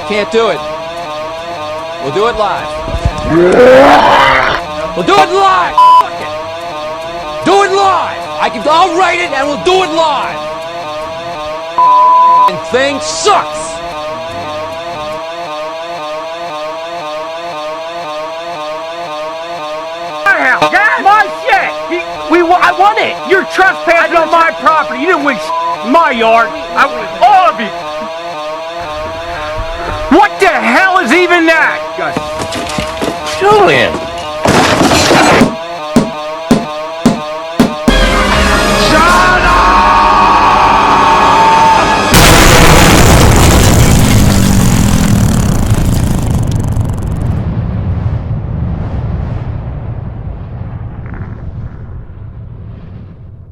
Can't do it. We'll do it live. We'll do it live. Fuck it. Do it live. I'll write it and we'll do it live. And thing sucks. My house. That's my shit. I won it. You're trespassing on my property. You didn't win in my yard. All of you. What the hell is even that? Julian!